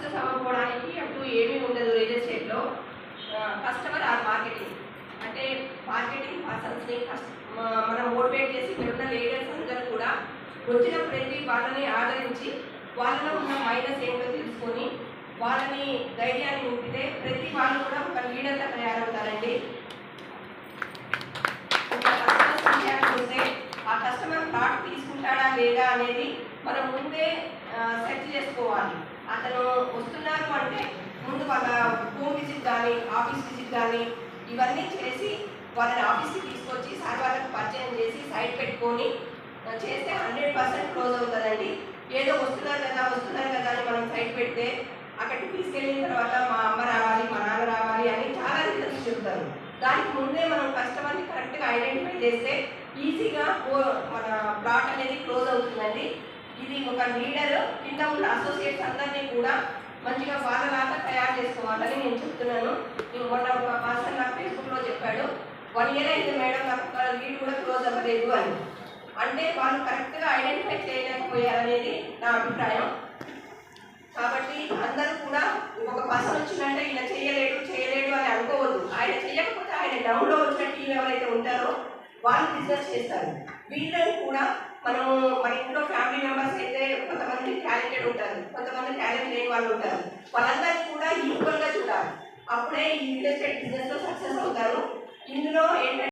Success అవ్వకపోవడానికి అంటూ ఏమీ ఉండదు రియల్ ఎస్టేట్లో. కస్టమర్ ఆర్ మార్కెటింగ్ అంటే మార్కెటింగ్ పర్సన్స్ని మనం మోటివేట్ చేసి ఇక్కడున్న లీడర్స్ అందరూ కూడా వచ్చిన ప్రతి వాళ్ళని ఆదరించి వాళ్ళలో ఉన్న మైనస్ ఏంటో తెలుసుకొని వాళ్ళని ధైర్యాన్ని నింపితే ప్రతి వాళ్ళు కూడా ఒక లీడర్గా తయారవుతారండి. చూస్తే ఆ కస్టమర్ ప్లాట్ తీసుకుంటాడా లేదా అనేది మనం ముందే సెర్చ్ చేసుకోవాలి. అతను వస్తున్నారు అంటే ముందు వాళ్ళ హోమ్ విజిట్ కానీ ఆఫీస్ విజిట్ కానీ ఇవన్నీ చేసి వాళ్ళని ఆఫీస్కి తీసుకొచ్చి సార్ వాళ్ళకి పరిచయం చేసి సైట్ పెట్టుకొని చేస్తే 100% క్లోజ్ అవుతుందండి. ఏదో వస్తున్నారు కదా అని మనం సైట్ పెడితే అక్కడికి తీసుకెళ్ళిన తర్వాత మా అమ్మ రావాలి, మా నాన్న రావాలి అని చాలా రీజన్స్ చెప్తారు. దానికి ముందే మనం కస్టమర్ని కరెక్ట్గా ఐడెంటిఫై చేస్తే ఈజీగా మన ప్లాట్ అనేది క్లోజ్ అవుతుందండి. ఇది ఒక లీడర్ కింద ఉన్న అసోసియేట్స్ అందరినీ కూడా మంచిగా వాళ్ళలాగా తయారు చేసుకోవాలని నేను చెప్తున్నాను. మొన్న ఒక పర్సన్ నాకు ఫేస్బుక్లో చెప్పాడు, 1 year అయితే మేడం నాకు లీడ్ కూడా క్లోజ్ అవ్వలేదు అని. అంటే వాళ్ళు కరెక్ట్గా ఐడెంటిఫై చేయలేకపోయారనేది నా అభిప్రాయం. కాబట్టి అందరూ కూడా ఒక పర్సన్ వచ్చిందంటే ఇలా చేయలేడు అని అనుకోవద్దు. ఆయన చేయకపోతే ఆయన డౌన్లో వచ్చిన టీం ఎవరైతే ఉంటారో వాళ్ళు బిజినెస్ చేస్తారు. వీళ్ళని కూడా మనము మన ఇంట్లో ఫ్యామిలీ మెంబర్స్ అయితే కొంతమంది టాలెంటెడ్ ఉంటారు, కొంతమంది టాలెంట్ లేని వాళ్ళు ఉంటారు. వాళ్ళందరినీ కూడా ఈక్వల్గా చూడాలి. అప్పుడే ఈ రియల్ ఎస్టేట్ బిజినెస్లో సక్సెస్ అవుతారు. ఇందులో ఏంటంటే